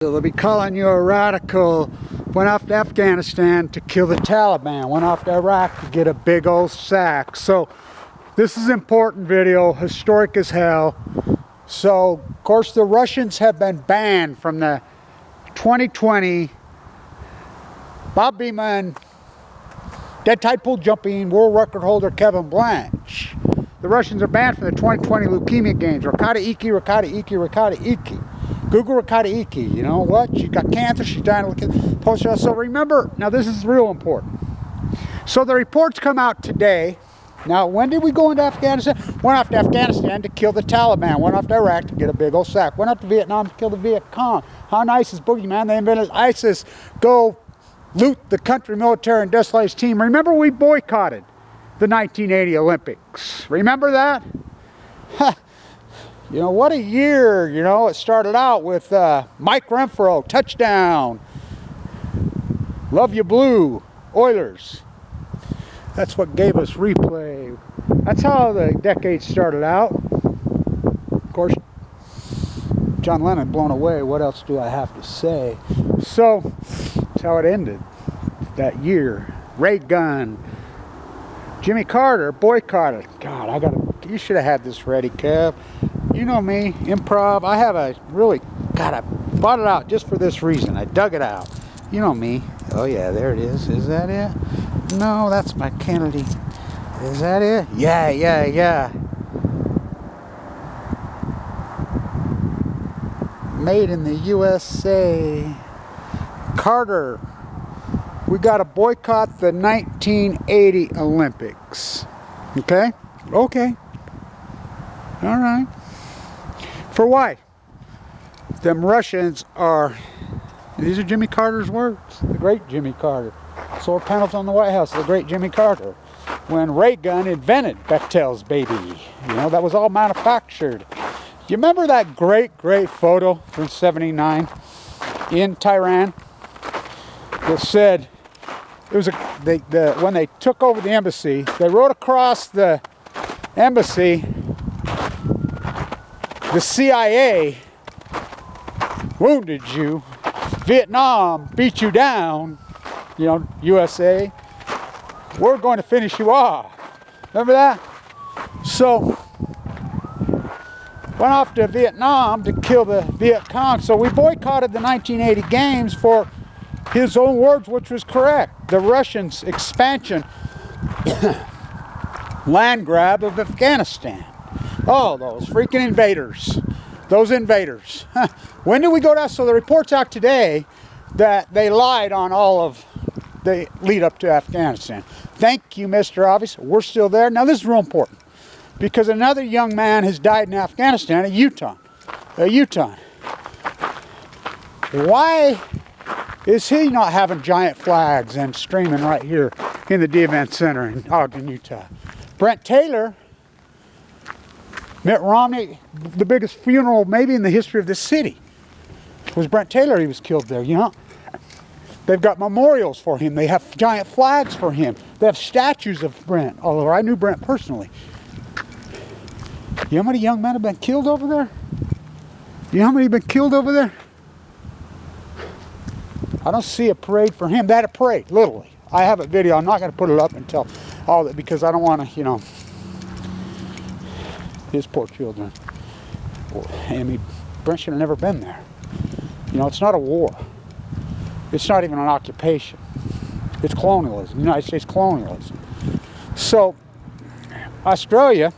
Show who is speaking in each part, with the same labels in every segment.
Speaker 1: So they'll be calling you a radical. Went off to Afghanistan to kill the Taliban. Went off to Iraq to get a big old sack. So this is an important video, historic as hell. So of course the Russians have been banned from the 2020 Bob Beamon dead tide pool jumping world record holder Kevin Blanche. The Russians are banned from the 2020 leukemia games. Ricotta Iki, Ricotta Iki, Ricotta Iki. Google Ricotta Iki. You know what? She got cancer. She's dying of leukemia. So remember, now this is real important. So the reports come out today. Now, when did we go into Afghanistan? Went off to Afghanistan to kill the Taliban. Went off to Iraq to get a big old sack. Went up to Vietnam to kill the Viet Cong. How nice is Boogeyman? They invented ISIS. Go loot the country, military, and industrialized team. Remember, we boycotted the 1980 Olympics. Remember that? You know, what a year. You know, it started out with Mike Renfro, touchdown. Love you blue, Oilers. That's what gave us replay. That's how the decade started out. Of course, John Lennon blown away. What else do I have to say? So, that's how it ended that year. Ray Gun. Jimmy Carter boycotted. God, you should have had this ready, Kev. You know me, improv. I bought it out just for this reason. I dug it out. You know me. Oh yeah, there it is. Is that it? No, that's my Kennedy. Is that it? Yeah. Made in the USA. Carter. We got to boycott the 1980 Olympics. Okay? Okay. All right. For why? Them Russians are, these are Jimmy Carter's words, the great Jimmy Carter. Solar panels on the White House, the great Jimmy Carter. When Ray Gun invented Bechtel's baby, you know, that was all manufactured. You remember that great photo from '79 in Tehran that said, it was when they took over the embassy, they wrote across the embassy, the CIA wounded you, Vietnam beat you down, you know, USA, we're going to finish you off. Remember that? So, went off to Vietnam to kill the Viet Cong. So we boycotted the 1980 games for his own words, which was correct. The Russians' expansion, land grab of Afghanistan. Oh, those freaking invaders. Those invaders. When did we go down? So the report's out today that they lied on all of the lead up to Afghanistan. Thank you, Mr. Obvious. We're still there. Now this is real important because another young man has died in Afghanistan, a Utah. Why is he not having giant flags and streaming right here in the D-Event Center in Ogden, Utah? Brent Taylor, Mitt Romney, the biggest funeral maybe in the history of this city was Brent Taylor. He was killed there, you know. They've got memorials for him. They have giant flags for him. They have statues of Brent, although I knew Brent personally. You know how many young men have been killed over there? You know how many have been killed over there? I don't see a parade for him. That a parade, literally. I have a video. I'm not going to put it up until all that because I don't want to, you know, his poor children. I mean, Brent should have never been there. You know, it's not a war. It's not even an occupation. It's colonialism, United States colonialism. So, Australia,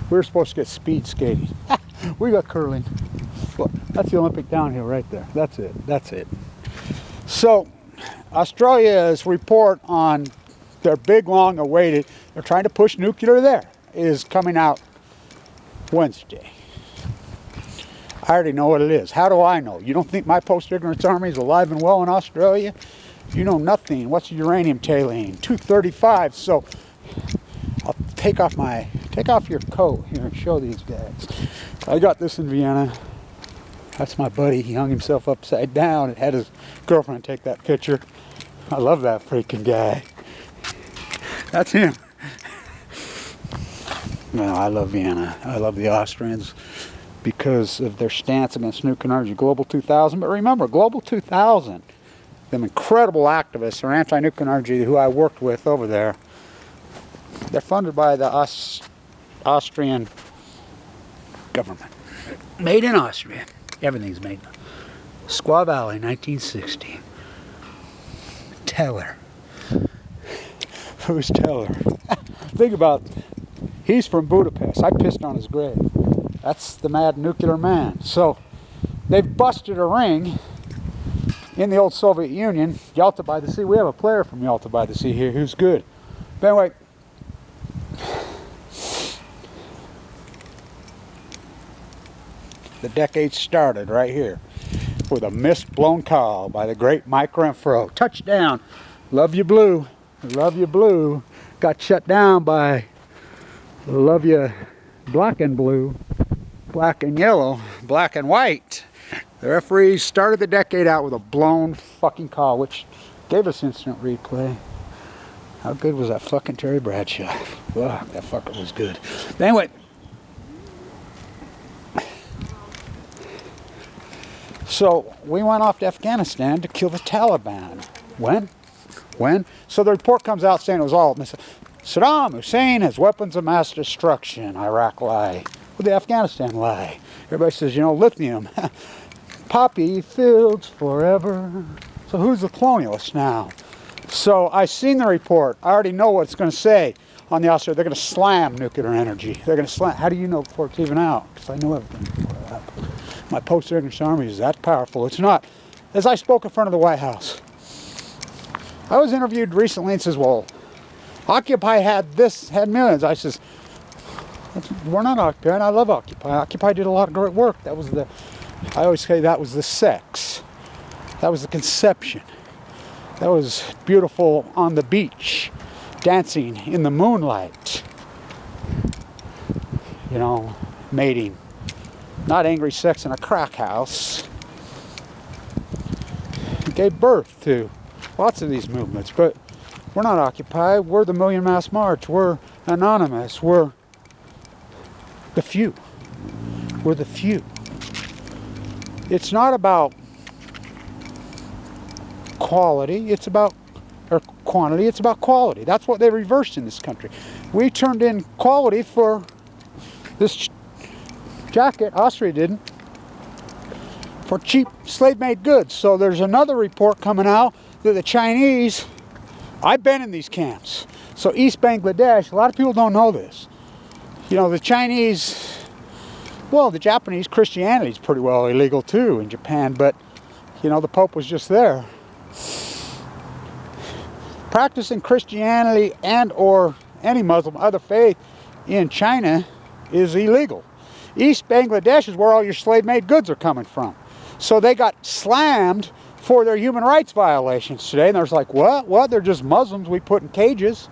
Speaker 1: we were supposed to get speed skating. We got curling. Look, that's the Olympic downhill right there. That's it. So, Australia's report on their big, long awaited, they're trying to push nuclear there, is coming out Wednesday. I already know what it is. How do I know? You don't think my post-ignorance army is alive and well in Australia? You know nothing. What's a uranium tailing? 235. So I'll take off your coat here and show these guys. I got this in Vienna. That's my buddy. He hung himself upside down and had his girlfriend take that picture. I love that freaking guy. That's him. Well, I love Vienna. I love the Austrians because of their stance against nuclear energy. Global 2000, but remember, Global 2000, them incredible activists or anti-nuclear energy who I worked with over there, they're funded by the Austrian government. Made in Austria. Everything's made in Squaw Valley, 1960. Teller. Who's Teller? Think about, he's from Budapest. I pissed on his grave. That's the mad nuclear man. So they've busted a ring in the old Soviet Union, Yalta by the Sea. We have a player from Yalta by the Sea here who's good. But anyway, the decade started right here with a mist-blown call by the great Mike Renfro. Touchdown. Love you blue. Love you blue. Got shut down by love you black and blue. Black and yellow. Black and white. The referees started the decade out with a blown fucking call, which gave us instant replay. How good was that fucking Terry Bradshaw? Ugh, that fucker was good. Anyway. So we went off to Afghanistan to kill the Taliban. When? So the report comes out saying it was all Saddam Hussein has weapons of mass destruction. Iraq lie. Well, the Afghanistan lie. Everybody says, you know, lithium. Poppy fields forever. So who's the colonialist now? So I seen the report. I already know what it's going to say on the outside. They're going to slam nuclear energy. They're going to slam. How do you know before it's even out? Because I know everything before it happened. My post-English army is that powerful. It's not. As I spoke in front of the White House, I was interviewed recently and says, well, Occupy had millions. I says, we're not Occupy, and I love Occupy. Occupy did a lot of great work. That was I always say that was the sex. That was the conception. That was beautiful on the beach, dancing in the moonlight. You know, mating. Not angry sex in a crack house. It gave birth to lots of these movements, but we're not Occupy. We're the Million Mass March. We're anonymous. We're the few. We're the few. It's not about quality. It's about quantity. It's about quality. That's what they reversed in this country. We turned in quality for this jacket, Austria didn't, for cheap slave-made goods. So there's another report coming out that the Chinese, I've been in these camps. So East Bangladesh, a lot of people don't know this. You know, the Chinese, well, the Japanese Christianity is pretty well illegal too in Japan, but, you know, the Pope was just there. Practicing Christianity and or any Muslim, other faith in China is illegal. East Bangladesh is where all your slave-made goods are coming from. So they got slammed for their human rights violations today. And there's like, what? What? They're just Muslims we put in cages.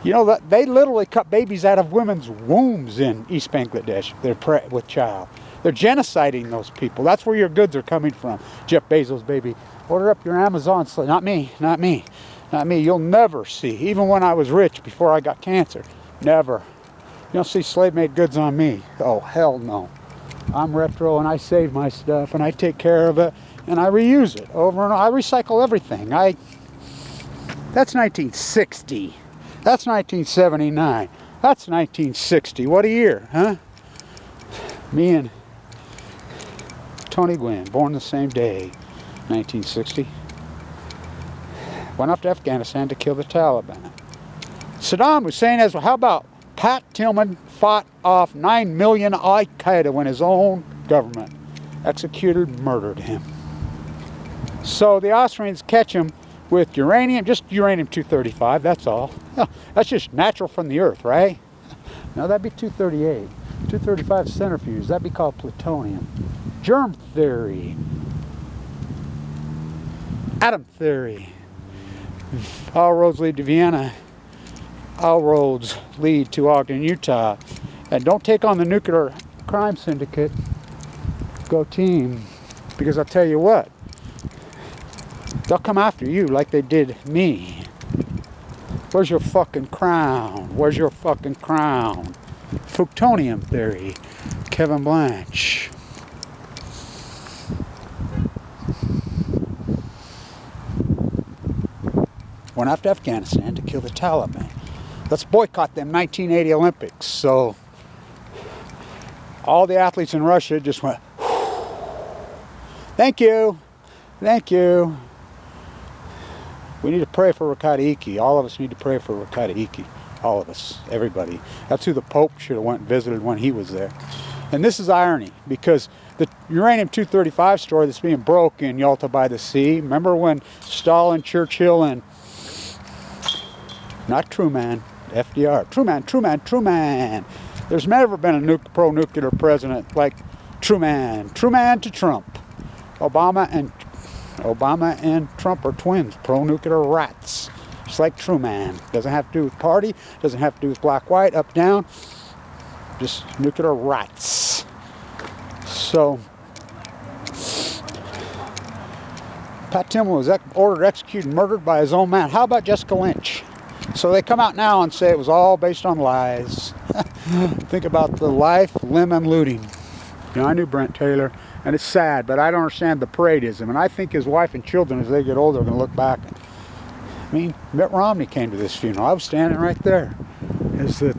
Speaker 1: You know, they literally cut babies out of women's wombs in East Bangladesh. They're with child. They're genociding those people. That's where your goods are coming from. Jeff Bezos, baby. Order up your Amazon slave. Not me. Not me. Not me. You'll never see. Even when I was rich before I got cancer. Never. You don't see slave-made goods on me. Oh, hell no. I'm retro and I save my stuff and I take care of it and I reuse it over and over. I recycle everything. That's 1960. That's 1979. That's 1960. What a year, huh? Me and Tony Gwynn, born the same day, 1960. Went off to Afghanistan to kill the Taliban. Saddam Hussein as well. How about Pat Tillman fought off 9 million Al-Qaeda when his own government executed, murdered him. So the Austrians catch him with uranium, just uranium-235, that's all. That's just natural from the earth, right? No, that'd be 238. 235 centrifuge, that'd be called plutonium. Germ theory. Atom theory. All roads lead to Vienna. All roads lead to Ogden, Utah. And don't take on the nuclear crime syndicate. Go team. Because I'll tell you what, they'll come after you like they did me. Where's your fucking crown? Where's your fucking crown? Fukushima theory. Kevin Blanch. Went off to Afghanistan to kill the Taliban. Let's boycott them 1980 Olympics. So all the athletes in Russia just went, thank you, thank you. We need to pray for Rakata. All of us need to pray for Rakata. All of us, everybody. That's who the Pope should have went and visited when he was there. And this is irony, because the uranium-235 story that's being broke in Yalta by the Sea, remember when Stalin, Churchill, and not Truman, FDR, Truman. There's never been a pro-nuclear president like Truman. Truman to Trump. Obama and Trump are twins, pro-nuclear rats. Just like Truman. Doesn't have to do with party, doesn't have to do with black, white, up, down. Just nuclear rats. So, Pat Tillman was ordered, executed, murdered by his own man. How about Jessica Lynch? So they come out now and say it was all based on lies. Think about the life, limb, and looting. You know, I knew Brent Taylor, and it's sad, but I don't understand the paradism. And I think his wife and children, as they get older, are going to look back. I mean, Mitt Romney came to this funeral. I was standing right there. It's the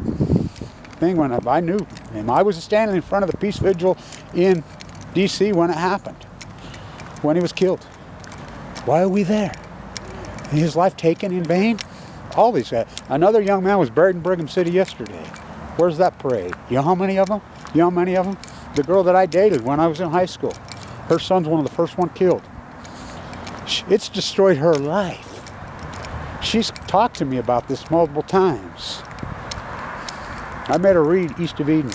Speaker 1: thing when I knew him. I was standing in front of the peace vigil in D.C. when it happened, when he was killed. Why are we there? His life taken in vain? All these guys. Another young man was buried in Brigham City yesterday. Where's that parade? You know how many of them? You know how many of them? The girl that I dated when I was in high school. Her son's one of the first one killed. It's destroyed her life. She's talked to me about this multiple times. I made her read East of Eden.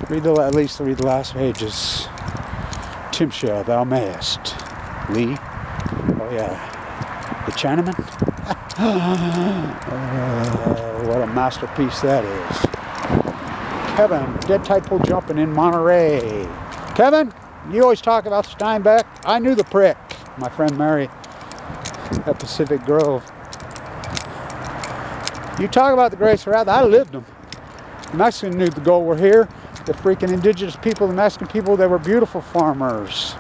Speaker 1: At least read the last pages. Timshah, thou mayest. Lee. Oh yeah. The Chinaman. What a masterpiece that is. Kevin, dead tide pool jumping in Monterey. Kevin, you always talk about Steinbeck. I knew the prick. My friend Mary at Pacific Grove. You talk about the Grace of Wrath. I lived them. The Mexicans knew the gold were here. The freaking indigenous people, the Mexican people, they were beautiful farmers.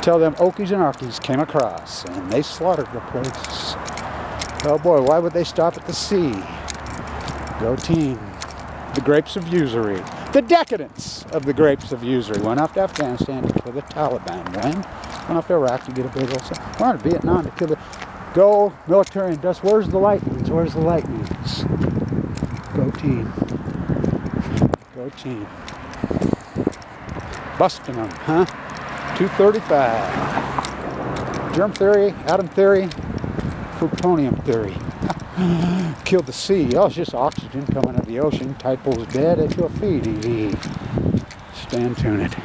Speaker 1: Tell them Okies and Arkies came across and they slaughtered the place. Oh boy, why would they stop at the sea? Go team. The grapes of usury. The decadence of the grapes of usury. Went off to Afghanistan to kill the Taliban. When? Went off to Iraq to get a big old... Went to Vietnam to kill the... Go military and dust. Where's the lightnings? Where's the lightnings? Go team. Go team. Busting them, huh? 235. Germ theory, atom theory, plutonium theory. Killed the sea. Oh, it's just oxygen coming out of the ocean. Tide pool's dead at your feet. Stand tuned.